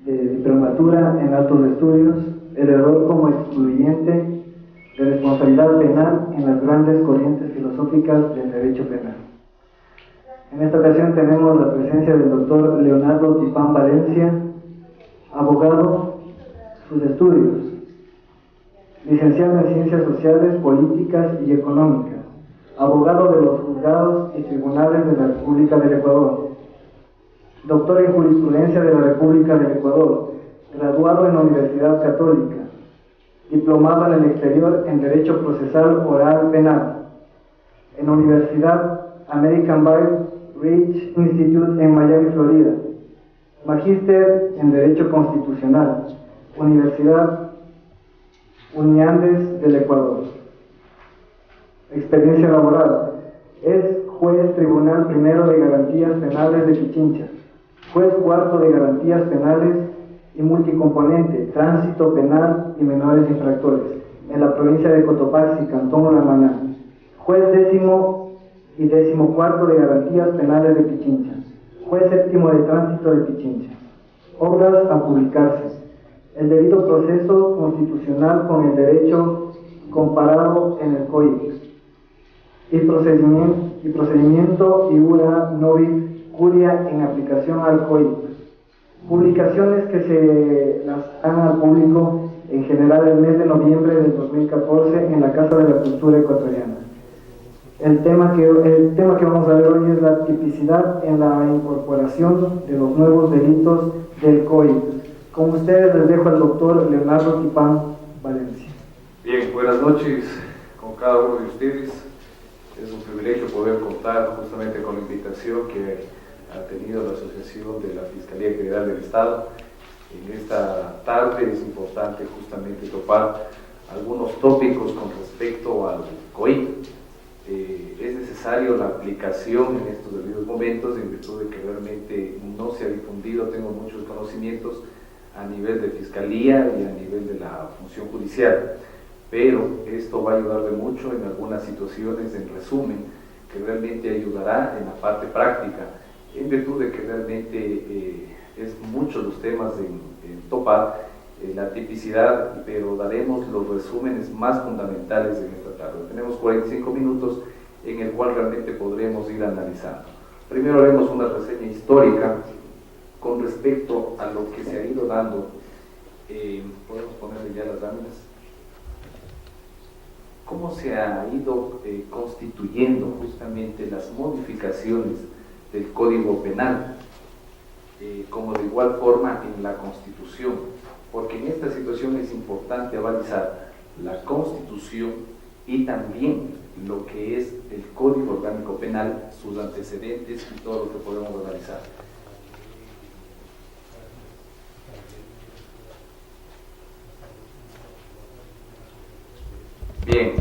de diplomatura en altos estudios, el error como excluyente de responsabilidad penal en las grandes corrientes filosóficas del derecho penal. En esta ocasión tenemos la presencia del doctor Leonardo Tipán Valencia, abogado, sus estudios, licenciado en Ciencias Sociales, Políticas y Económicas, abogado de los juzgados y tribunales de la República del Ecuador, doctor en Jurisprudencia de la República del Ecuador, graduado en la Universidad Católica, diplomado en el exterior en Derecho Procesal Oral Penal, en la Universidad American Bible Reach Institute en Miami, Florida, magíster en Derecho Constitucional, Universidad Uniandes del Ecuador. Experiencia laboral: es juez tribunal primero de garantías penales de Pichincha, juez cuarto de garantías penales y multicomponente, tránsito penal y menores infractores, en la provincia de Cotopaxi, Cantón La Maná, juez décimo y decimocuarto de garantías penales de Pichincha, juez séptimo de tránsito de Pichincha. Obras a publicarse: el debido proceso constitucional con el derecho comparado en el Código, y procedimiento iura nobis curia en aplicación al Código. Publicaciones que se las dan al público en general el mes de noviembre del 2014 en la Casa de la Cultura Ecuatoriana. El tema que vamos a ver hoy es la tipicidad en la incorporación de los nuevos delitos del Código. Con ustedes les dejo al doctor Leonardo Tipán Valencia. Bien, buenas noches con cada uno de ustedes. Es un privilegio poder contar justamente con la invitación que ha tenido la Asociación de la Fiscalía General del Estado. En esta tarde es importante justamente topar algunos tópicos con respecto al COIP. Es necesario la aplicación en estos debidos momentos en virtud de que realmente no se ha difundido, tengo muchos conocimientos a nivel de Fiscalía y a nivel de la función judicial, pero esto va a ayudar de mucho en algunas situaciones, en resumen, que realmente ayudará en la parte práctica, en virtud de que realmente es muchos los temas en topar la tipicidad, pero daremos los resúmenes más fundamentales en esta tarde. Tenemos 45 minutos en el cual realmente podremos ir analizando. Primero haremos una reseña histórica con respecto a lo que se ha ido dando. Podemos ponerle ya las láminas. Cómo se ha ido constituyendo justamente las modificaciones del Código Penal, como de igual forma en la Constitución, porque en esta situación es importante avalizar la Constitución y también lo que es el Código Orgánico Penal, sus antecedentes y todo lo que podemos analizar. Bien,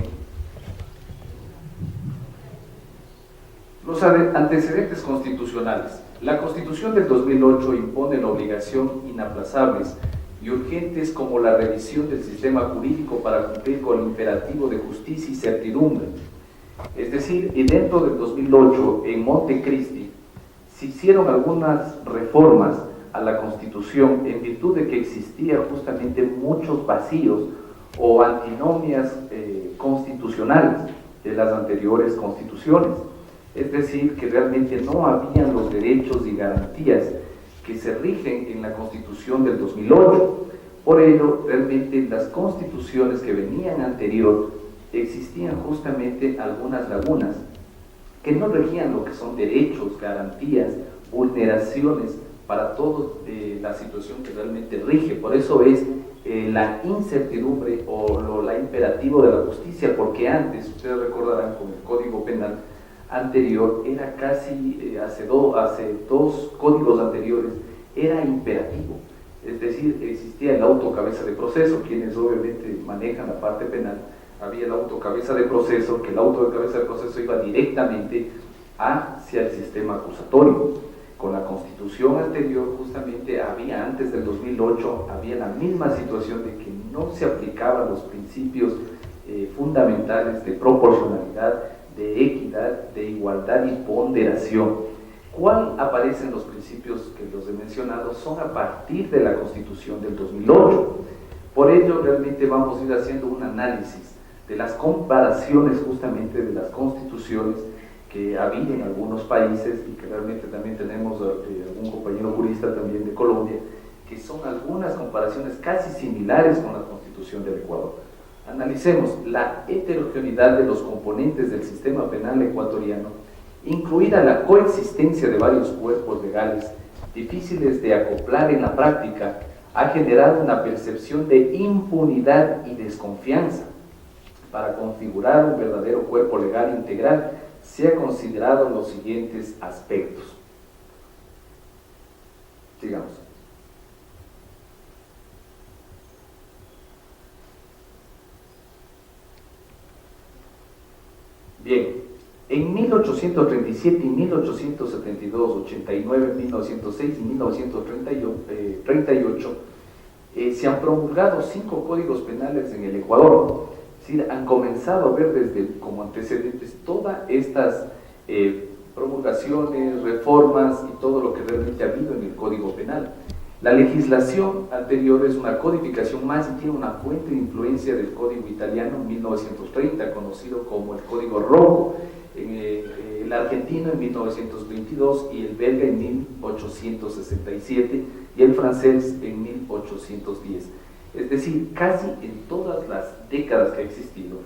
los antecedentes constitucionales. La Constitución del 2008 impone la obligación inaplazables y urgentes como la revisión del sistema jurídico para cumplir con el imperativo de justicia y certidumbre. Es decir, y dentro del 2008, en Montecristi, se hicieron algunas reformas a la Constitución en virtud de que existían justamente muchos vacíos o antinomias constitucionales de las anteriores constituciones. Es decir, que realmente no habían los derechos y garantías que se rigen en la Constitución del 2008. Por ello, realmente las constituciones que venían anterior existían justamente algunas lagunas que no regían lo que son derechos, garantías, vulneraciones para toda la situación que realmente rige. Por eso es la incertidumbre o la imperativo de la justicia, porque antes, ustedes recordarán con el Código Penal anterior, era casi, hace dos códigos anteriores, era imperativo. Es decir, existía el auto cabeza de proceso, quienes obviamente manejan la parte penal, había el auto cabeza de proceso, que el auto de cabeza de proceso iba directamente hacia el sistema acusatorio. Con la Constitución anterior, justamente había, antes del 2008, había la misma situación de que no se aplicaban los principios fundamentales de proporcionalidad, de equidad, de igualdad y ponderación. ¿Cuál aparecen los principios que los he mencionado? Son a partir de la Constitución del 2008. Por ello, realmente vamos a ir haciendo un análisis de las comparaciones justamente de las constituciones que ha habido en algunos países y que realmente también tenemos algún compañero jurista también de Colombia, que son algunas comparaciones casi similares con la Constitución del Ecuador. Analicemos la heterogeneidad de los componentes del sistema penal ecuatoriano, incluida la coexistencia de varios cuerpos legales difíciles de acoplar en la práctica, ha generado una percepción de impunidad y desconfianza. Para configurar un verdadero cuerpo legal integral, se ha considerado los siguientes aspectos. Sigamos. Bien, en 1837 y 1872, 89, 1906 y 1938, se han promulgado 5 códigos penales en el Ecuador. Es decir, han comenzado a ver desde como antecedentes todas estas promulgaciones, reformas y todo lo que realmente ha habido en el Código Penal. La legislación anterior es una codificación más y tiene una fuente de influencia del Código Italiano en 1930, conocido como el Código Rojo, el argentino en 1922 y el belga en 1867 y el francés en 1810. Es decir, casi en todas las décadas que ha existido,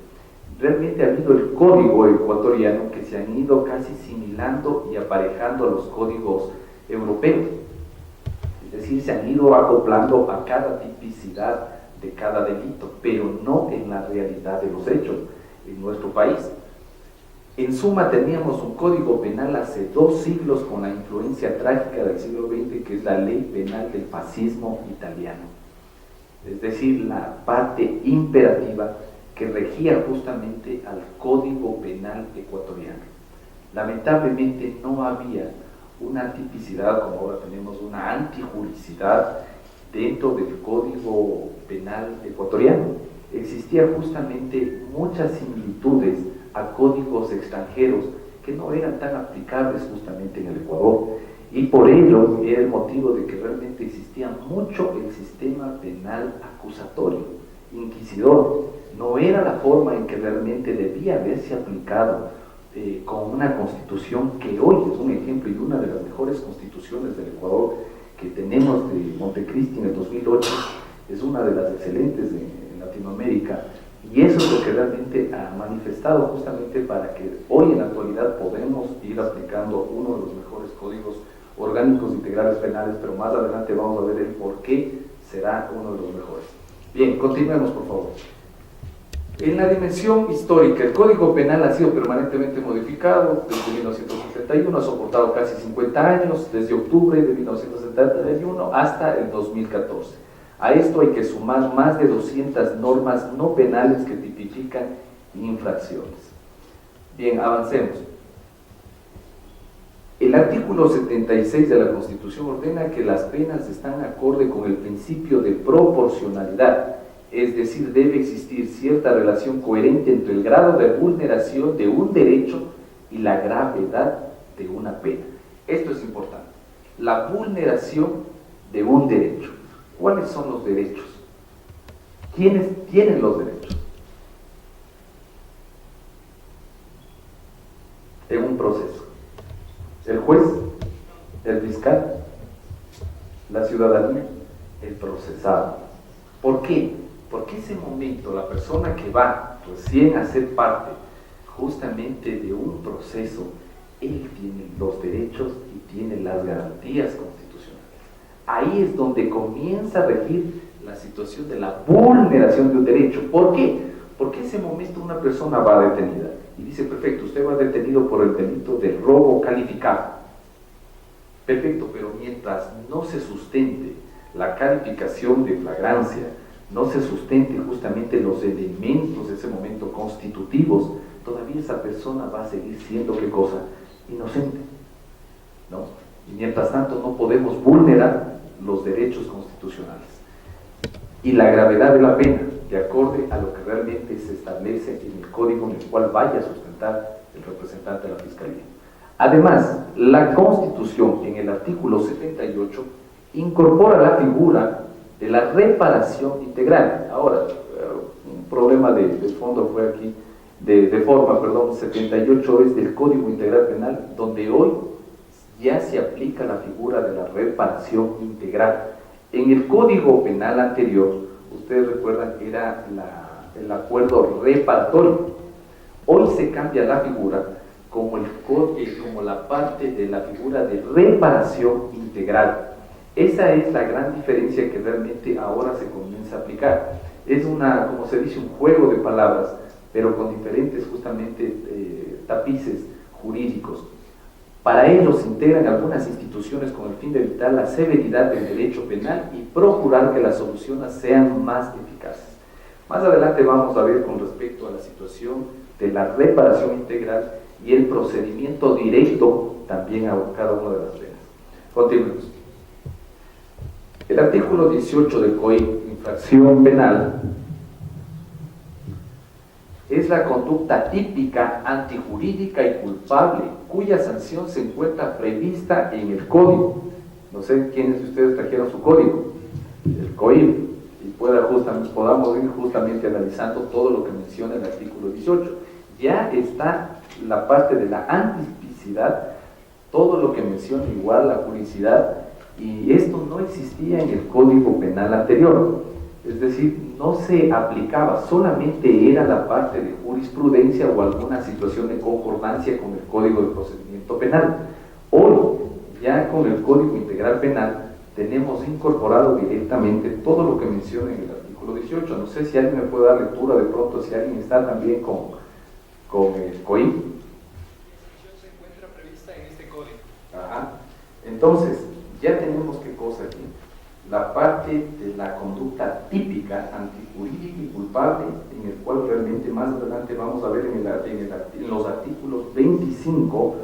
realmente ha habido el código ecuatoriano que se han ido casi similando y aparejando a los códigos europeos. Es decir, se han ido acoplando a cada tipicidad de cada delito, pero no en la realidad de los hechos en nuestro país. En suma, teníamos un código penal hace 2 siglos con la influencia trágica del siglo XX, que es la ley penal del fascismo italiano. Es decir, la parte imperativa que regía justamente al Código Penal ecuatoriano. Lamentablemente no había una tipicidad, como ahora tenemos una antijuricidad dentro del Código Penal ecuatoriano. Existían justamente muchas similitudes a códigos extranjeros que no eran tan aplicables justamente en el Ecuador. Y por ello era el motivo de que realmente existía mucho el sistema penal acusatorio, inquisidor. No era la forma en que realmente debía haberse aplicado con una constitución que hoy es un ejemplo y una de las mejores constituciones del Ecuador que tenemos de Montecristi en el 2008, es una de las excelentes en Latinoamérica. Y eso es lo que realmente ha manifestado justamente para que hoy en la actualidad podemos ir aplicando uno de los mejores códigos orgánicos integrales penales, pero más adelante vamos a ver el por qué será uno de los mejores. Bien, continuemos por favor. En la dimensión histórica, el Código Penal ha sido permanentemente modificado desde 1971, ha soportado casi 50 años, desde octubre de 1971 hasta el 2014. A esto hay que sumar más de 200 normas no penales que tipifican infracciones. Bien, avancemos. El artículo 76 de la Constitución ordena que las penas están acorde con el principio de proporcionalidad, es decir, debe existir cierta relación coherente entre el grado de vulneración de un derecho y la gravedad de una pena. Esto es importante. La vulneración de un derecho. ¿Cuáles son los derechos? ¿Quiénes tienen los derechos? En un proceso. El juez, el fiscal, la ciudadanía, el procesado. ¿Por qué? Porque ese momento la persona que va recién a ser parte justamente de un proceso, él tiene los derechos y tiene las garantías constitucionales. Ahí es donde comienza a regir la situación de la vulneración de un derecho. ¿Por qué? Porque ese momento una persona va detenida y dice, perfecto, usted va detenido por el delito de robo calificado. Perfecto, pero mientras no se sustente la calificación de flagrancia, no se sustente justamente los elementos de ese momento constitutivos, todavía esa persona va a seguir siendo, ¿qué cosa? Inocente, ¿no? Y mientras tanto no podemos vulnerar los derechos constitucionales. Y la gravedad de la pena, de acorde a lo que realmente se establece en el código en el cual vaya a sustentar el representante de la Fiscalía. Además, la Constitución, en el artículo 78, incorpora la figura de la reparación integral. Ahora, un problema de fondo fue aquí, de forma, perdón, 78 es del Código Integral Penal, donde hoy ya se aplica la figura de la reparación integral. En el Código Penal anterior, ustedes recuerdan que era el acuerdo reparatorio. Hoy se cambia la figura como la parte de la figura de reparación integral. Esa es la gran diferencia que realmente ahora se comienza a aplicar. Es como se dice, un juego de palabras, pero con diferentes justamente tapices jurídicos. Para ello se integran algunas instituciones con el fin de evitar la severidad del derecho penal y procurar que las soluciones sean más eficaces. Más adelante vamos a ver con respecto a la situación de la reparación integral y el procedimiento directo también a cada una de las penas. Continuemos. El artículo 18 del COIP, infracción penal, es la conducta típica, antijurídica y culpable, cuya sanción se encuentra prevista en el Código. No sé quiénes de ustedes trajeron su código, el COIP, y podamos ir justamente analizando todo lo que menciona el artículo 18. Ya está la parte de la antipicidad, todo lo que menciona igual la publicidad, y esto no existía en el Código Penal anterior. Es decir, no se aplicaba, solamente era la parte de jurisprudencia o alguna situación de concordancia con el Código de Procedimiento Penal. Hoy, ya con el Código Integral Penal, tenemos incorporado directamente todo lo que menciona en el artículo 18. No sé si alguien me puede dar lectura de pronto, si alguien está también con el COIP. Se encuentra prevista en este código. Ajá. Entonces, ya tenemos qué cosa aquí. La parte de la conducta típica, antijurídica y culpable, en el cual realmente más adelante vamos a ver en los artículos 25,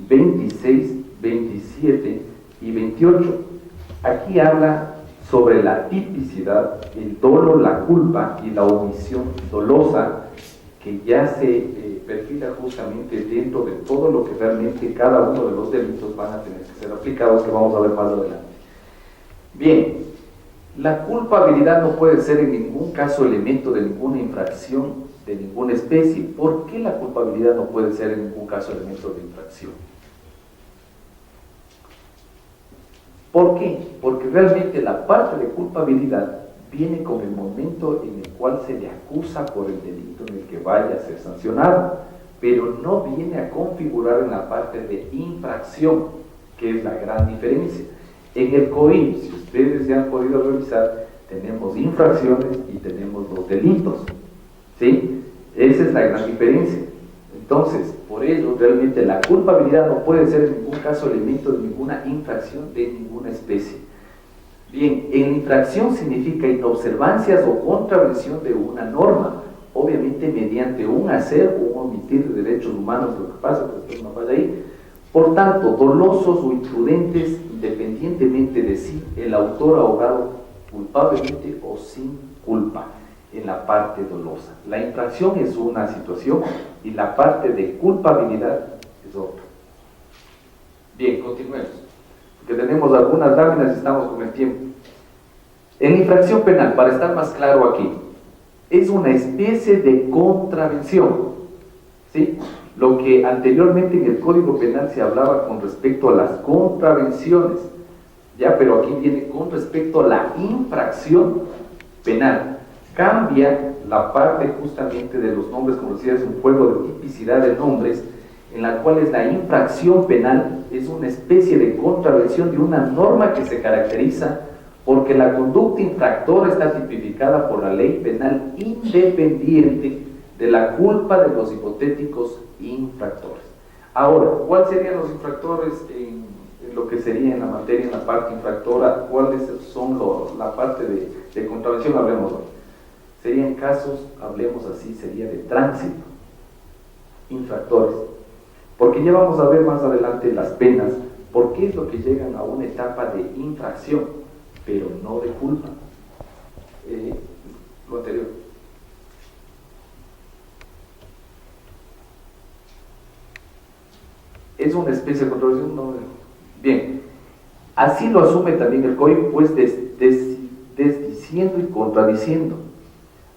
26, 27 y 28. Aquí habla sobre la tipicidad, el dolo, la culpa y la omisión dolosa, que ya se perfila justamente dentro de todo lo que realmente cada uno de los delitos van a tener que ser aplicados, que vamos a ver más adelante. Bien, la culpabilidad no puede ser en ningún caso elemento de ninguna infracción de ninguna especie. ¿Por qué la culpabilidad no puede ser en ningún caso elemento de infracción? ¿Por qué? Porque realmente la parte de culpabilidad viene con el momento en el cual se le acusa por el delito en el que vaya a ser sancionado, pero no viene a configurar en la parte de infracción, que es la gran diferencia. En el COIP, si ustedes ya han podido revisar, tenemos infracciones y tenemos los delitos, ¿sí? Esa es la gran diferencia. Entonces, por ello, realmente la culpabilidad no puede ser en ningún caso elemento de ninguna infracción de ninguna especie. Bien, en infracción significa inobservancias o contravención de una norma, obviamente mediante un hacer o un omitir de derechos humanos, lo que pasa, pues esto no pasa ahí. Por tanto, dolosos o imprudentes, independientemente de si el autor ha obrado culpablemente o sin culpa, en la parte dolosa. La infracción es una situación y la parte de culpabilidad es otra. Bien, continuemos, porque tenemos algunas láminas y estamos con el tiempo. En infracción penal, para estar más claro aquí, es una especie de contravención, ¿sí? Lo que anteriormente en el Código Penal se hablaba con respecto a las contravenciones, ya, pero aquí viene con respecto a la infracción penal. Cambia la parte justamente de los nombres, como decía, es un juego de tipicidad de nombres, en la cual es la infracción penal, es una especie de contravención de una norma que se caracteriza porque la conducta infractora está tipificada por la ley penal independiente de la culpa de los hipotéticos infractores. Ahora, ¿cuáles serían los infractores en lo que sería en la materia, en la parte infractora? ¿Cuáles son la parte de contravención? Hablemos hoy. Serían casos, hablemos así, sería de tránsito, infractores. Porque ya vamos a ver más adelante las penas, por qué es lo que llegan a una etapa de infracción, pero no de culpa. Lo anterior. es una especie de contradicción. No. Bien, así lo asume también el COI, pues desdiciendo y contradiciendo.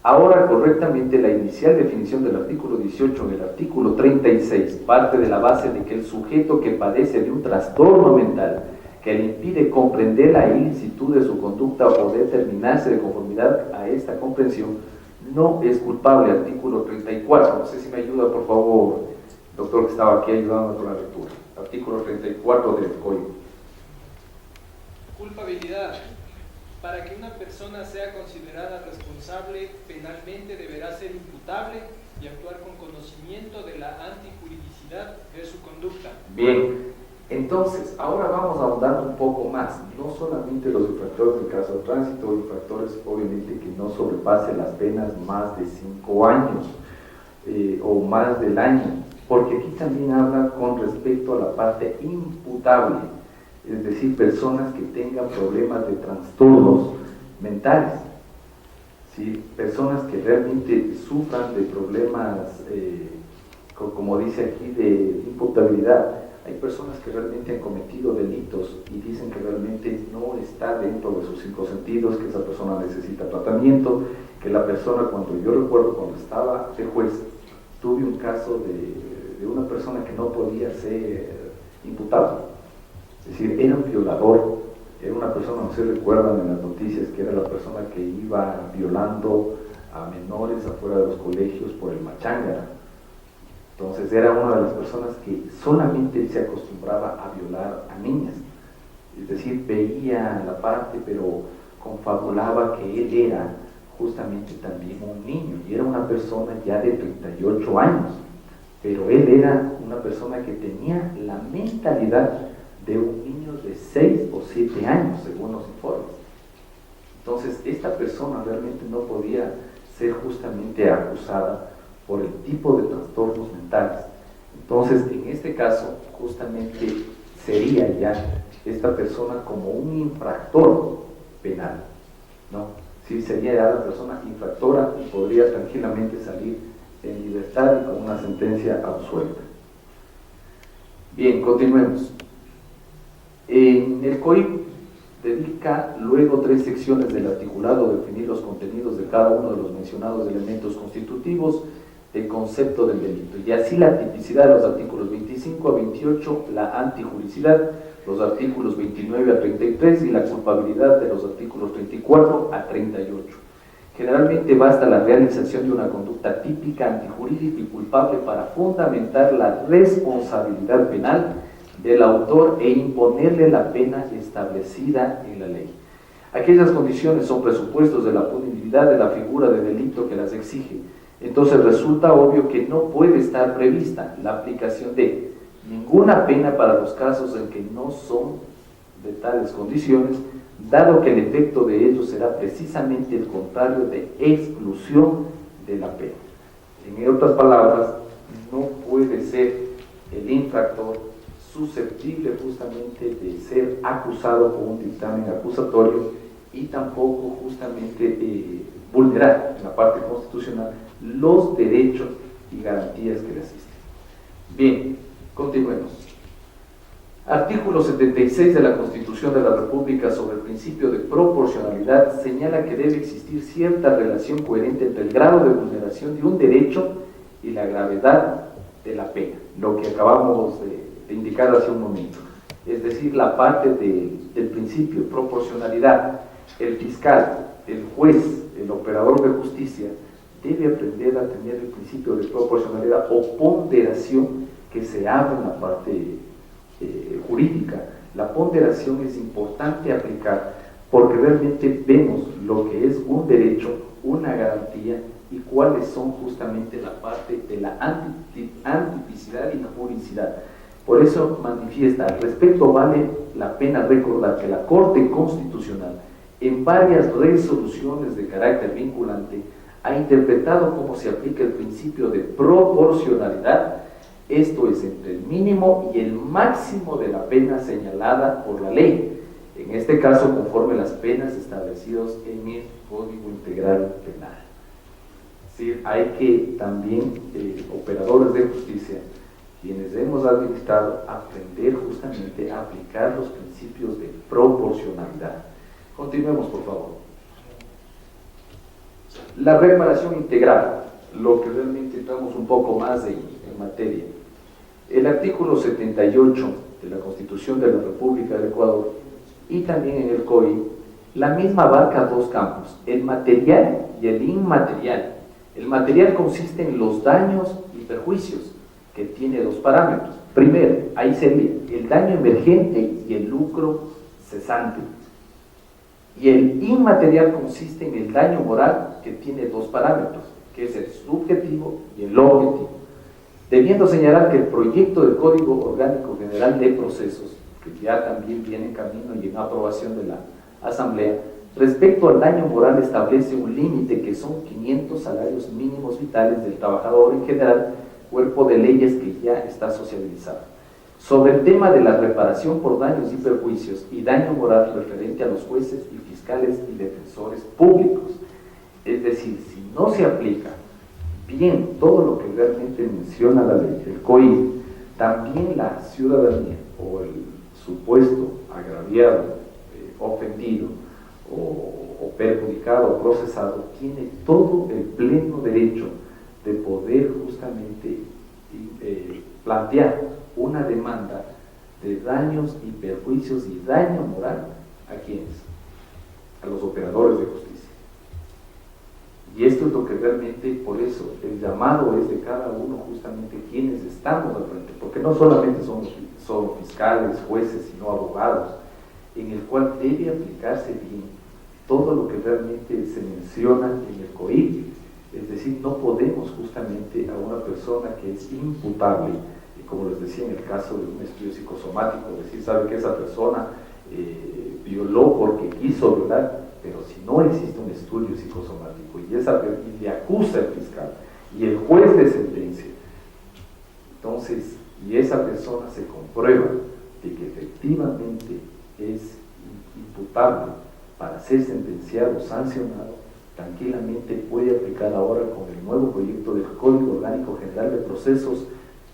Ahora, correctamente, la inicial definición del artículo 18 en el artículo 36 parte de la base de que el sujeto que padece de un trastorno mental que le impide comprender la ilicitud de su conducta o determinarse de conformidad a esta comprensión no es culpable. Artículo 34, no sé si me ayuda por favor, doctor que estaba aquí ayudando con la lectura. Artículo 34 del Código. Culpabilidad. Para que una persona sea considerada responsable penalmente deberá ser imputable y actuar con conocimiento de la antijuridicidad de su conducta. Bien, entonces, ahora vamos ahondando un poco más, no solamente los infractores del caso de tránsito, infractores obviamente que no sobrepasen las penas más de 5 años o más del año, porque aquí también habla con respecto a la parte imputable, es decir, personas que tengan problemas de trastornos mentales, ¿sí? Personas que realmente sufran de problemas, como dice aquí, de imputabilidad. Hay personas que realmente han cometido delitos y dicen que realmente no está dentro de sus 5 sentidos, que esa persona necesita tratamiento, que la persona, cuando yo recuerdo cuando estaba de juez, tuve un caso de una persona que no podía ser imputable, es decir, era un violador, era una persona, no sé si recuerdan en las noticias, que era la persona que iba violando a menores afuera de los colegios por el Machángara. Entonces era una de las personas que solamente se acostumbraba a violar a niñas, es decir, veía la parte, pero confabulaba que él era justamente también un niño, y era una persona ya de 38 años, pero él era una persona que tenía la mentalidad de un niño de 6 o 7 años, según los informes. Entonces, esta persona realmente no podía ser justamente acusada por el tipo de trastornos mentales. Entonces, en este caso, justamente sería ya esta persona como un infractor penal, ¿no? Sí, sería ya la persona infractora y podría tranquilamente salir en libertad y con una sentencia absuelta. Bien, continuemos. En el COIP dedica luego 3 secciones del articulado a definir los contenidos de cada uno de los mencionados elementos constitutivos del concepto del delito, y así la tipicidad de los artículos 25 a 28, la antijuridicidad, los artículos 29 a 33 y la culpabilidad de los artículos 34 a 38. Generalmente basta la realización de una conducta típica, antijurídica y culpable para fundamentar la responsabilidad penal del autor e imponerle la pena establecida en la ley. Aquellas condiciones son presupuestos de la punibilidad de la figura de delito que las exige. Entonces resulta obvio que no puede estar prevista la aplicación de ninguna pena para los casos en que no son de tales condiciones, dado que el efecto de ello será precisamente el contrario de exclusión de la pena. En otras palabras, no puede ser el infractor susceptible justamente de ser acusado con un dictamen acusatorio y tampoco justamente vulnerar en la parte constitucional los derechos y garantías que le asisten. Bien, continuemos. Artículo 76 de la Constitución de la República sobre el principio de proporcionalidad señala que debe existir cierta relación coherente entre el grado de vulneración de un derecho y la gravedad de la pena, lo que acabamos de indicar hace un momento. Es decir, la parte del principio de proporcionalidad, el fiscal, el juez, el operador de justicia, debe aprender a tener el principio de proporcionalidad o ponderación que se habla en la parte jurídica. La ponderación es importante aplicar porque realmente vemos lo que es un derecho, una garantía y cuáles son justamente la parte de la antipicidad y la juridicidad. Por eso manifiesta, al respecto vale la pena recordar que la Corte Constitucional en varias resoluciones de carácter vinculante ha interpretado cómo se aplica el principio de proporcionalidad, esto es entre el mínimo y el máximo de la pena señalada por la ley, en este caso conforme las penas establecidas en el Código Integral Penal. Sí, hay que también, operadores de justicia, quienes hemos administrado, aprender justamente a aplicar los principios de proporcionalidad. Continuemos, por favor. La reparación integral, lo que realmente entramos un poco más en materia. El artículo 78 de la Constitución de la República del Ecuador y también en el COI, la misma abarca dos campos, el material y el inmaterial. El material consiste en los daños y perjuicios, que tiene dos parámetros. Primero, ahí sería el daño emergente y el lucro cesante. Y el inmaterial consiste en el daño moral, que tiene dos parámetros, que es el subjetivo y el objetivo. Debiendo señalar que el proyecto del Código Orgánico General de Procesos, que ya también viene en camino y en aprobación de la Asamblea, respecto al daño moral establece un límite que son 500 salarios mínimos vitales del trabajador en general, cuerpo de leyes que ya está sociabilizado. Sobre el tema de la reparación por daños y perjuicios y daño moral referente a los jueces y fiscales y defensores públicos, es decir, si no se aplica bien todo lo que realmente menciona la ley, el COI, también la ciudadanía o el supuesto agraviado, ofendido o perjudicado o procesado tiene todo el pleno derecho de poder justamente plantear una demanda de daños y perjuicios y daño moral a quienes, a los operadores de justicia. Y esto es lo que realmente, por eso, el llamado es de cada uno justamente quienes estamos al frente, porque no solamente son fiscales, jueces, sino abogados, en el cual debe aplicarse bien todo lo que realmente se menciona en el COI. Es decir, no podemos justamente a una persona que es imputable, como les decía en el caso de un estudio psicosomático, decir, sabe que esa persona violó porque quiso violar, pero si no existe un estudio psicosomático y le acusa el fiscal y el juez de sentencia, entonces, y esa persona se comprueba de que efectivamente es imputable para ser sentenciado o sancionado, tranquilamente puede aplicar ahora con el nuevo proyecto del Código Orgánico General de Procesos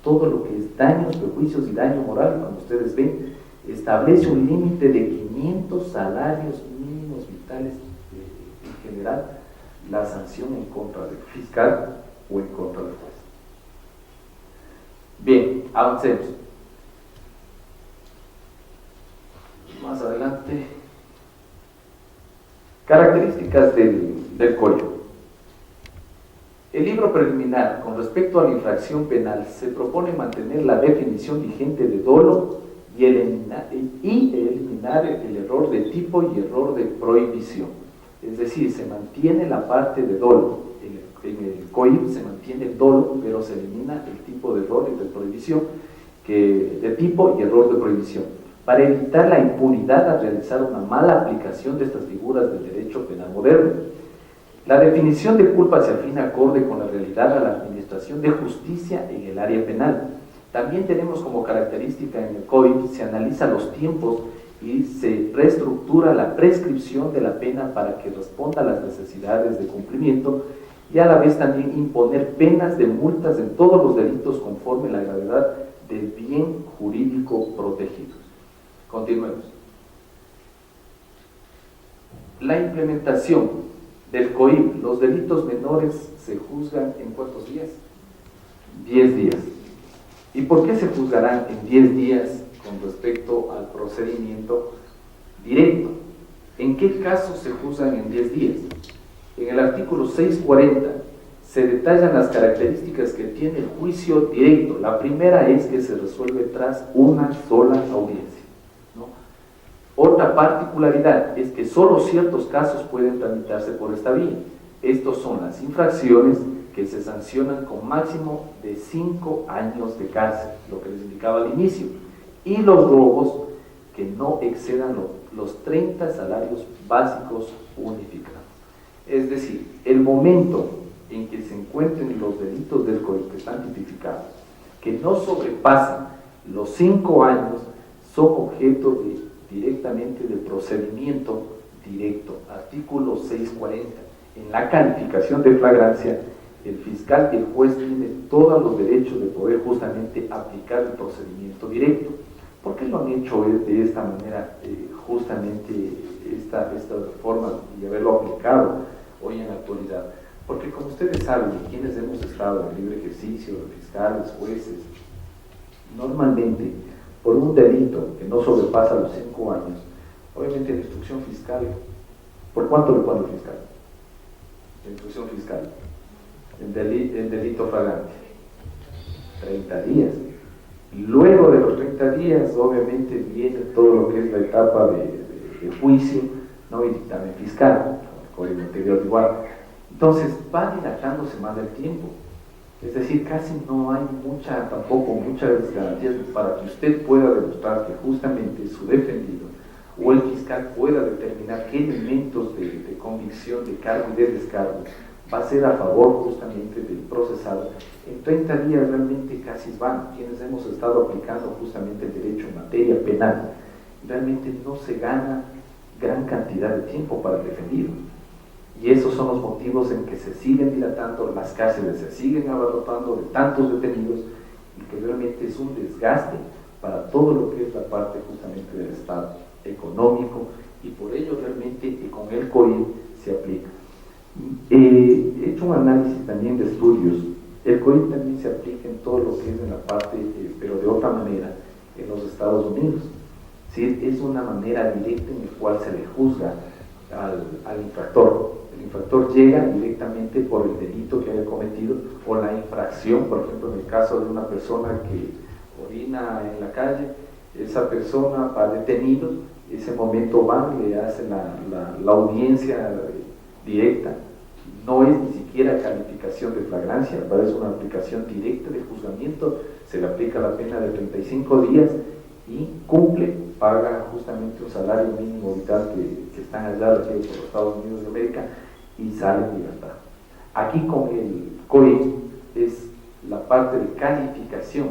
todo lo que es daños, perjuicios y daño moral. Como ustedes ven, establece un límite de 500 salarios mínimos vitales en general, la sanción en contra del fiscal o en contra del juez. Bien, avancemos. Más adelante, características del código. El libro preliminar con respecto a la infracción penal se propone mantener la definición vigente de dolo y eliminar el error de tipo y error de prohibición. Es decir, se mantiene la parte de dolo. En el COIP se mantiene el dolo, pero se elimina el tipo de error y de prohibición, de tipo y error de prohibición, para evitar la impunidad al realizar una mala aplicación de estas figuras del derecho penal moderno. La definición de culpa se afina acorde con la realidad a la administración de justicia en el área penal. También tenemos como característica en el COIP, se analiza los tiempos y se reestructura la prescripción de la pena para que responda a las necesidades de cumplimiento y a la vez también imponer penas de multas en todos los delitos conforme a la gravedad del bien jurídico protegido. Continuemos. La implementación del COIP, los delitos menores se juzgan en ¿cuántos días? 10 días. ¿Y por qué se juzgarán en 10 días con respecto al procedimiento directo? ¿En qué casos se juzgan en 10 días? En el artículo 640 se detallan las características que tiene el juicio directo. La primera es que se resuelve tras una sola audiencia. Otra particularidad es que solo ciertos casos pueden tramitarse por esta vía. Estos son las infracciones que se sancionan con máximo de 5 años de cárcel, lo que les indicaba al inicio, y los robos que no excedan los 30 salarios básicos unificados. Es decir, el momento en que se encuentren los delitos del código que están tipificados, que no sobrepasan los 5 años, son objeto directamente del procedimiento directo. Artículo 640. En la calificación de flagrancia, el fiscal y el juez tienen todos los derechos de poder justamente aplicar el procedimiento directo. ¿Por qué lo han hecho de esta manera, justamente esta forma y haberlo aplicado hoy en la actualidad? Porque como ustedes saben, quienes hemos estado en libre ejercicio, fiscales, jueces, normalmente por un delito que no sobrepasa los 5 años, obviamente la instrucción fiscal, ¿por cuánto le pone el fiscal? La instrucción fiscal, el delito flagrante, 30 días. Luego de los 30 días, obviamente, viene todo lo que es la etapa de juicio, ¿no? Y dictamen fiscal, el Código Interior igual. Entonces, va dilatándose más el tiempo. Es decir, casi no hay tampoco muchas garantías para que usted pueda demostrar que justamente su defendido o el fiscal pueda determinar qué elementos de convicción, de cargo y de descargo va a ser a favor justamente del procesado. En 30 días realmente casi van. Quienes hemos estado aplicando justamente el derecho en materia penal, realmente no se gana gran cantidad de tiempo para el defendido. Y esos son los motivos en que se siguen dilatando, las cárceles se siguen abarrotando de tantos detenidos y que realmente es un desgaste para todo lo que es la parte justamente del Estado económico, y por ello realmente con el COIP se aplica. He hecho un análisis también de estudios. El COIP también se aplica en todo lo que es en la parte, pero de otra manera, en los Estados Unidos. ¿Sí? Es una manera directa en la cual se le juzga al infractor. El infractor llega directamente por el delito que haya cometido o la infracción, por ejemplo, en el caso de una persona que orina en la calle, esa persona va detenido, en ese momento van, le hacen la audiencia directa, no es ni siquiera calificación de flagrancia, parece una aplicación directa de juzgamiento, se le aplica la pena de 35 días y cumple, paga justamente un salario mínimo vital que están allá regidos por los Estados Unidos de América y sale en libertad. Aquí con el COIP es la parte de calificación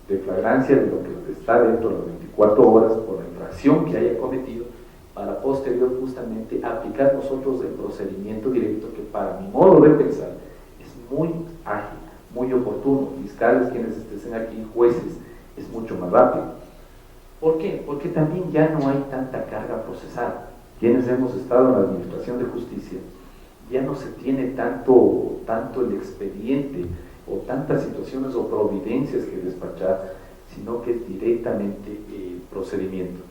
de flagrancia de lo que está dentro de las 24 horas por la infracción que haya cometido, para posterior justamente aplicar nosotros el procedimiento directo, que para mi modo de pensar es muy ágil, muy oportuno. Fiscales, quienes estén aquí, jueces, es mucho más rápido. ¿Por qué? Porque también ya no hay tanta carga procesal. Quienes hemos estado en la administración de justicia, ya no se tiene tanto el expediente o tantas situaciones o providencias que despachar, sino que es directamente procedimiento.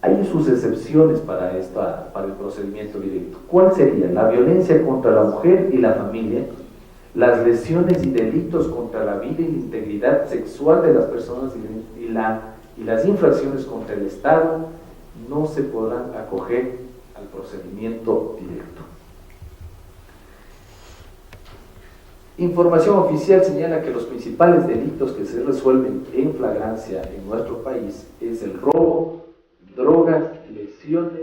Hay sus excepciones para el procedimiento directo. ¿Cuál sería? La violencia contra la mujer y la familia, las lesiones y delitos contra la vida y la integridad sexual de las personas y las infracciones contra el Estado no se podrán acoger al procedimiento directo. Información oficial señala que los principales delitos que se resuelven en flagrancia en nuestro país es el robo, drogas, lesiones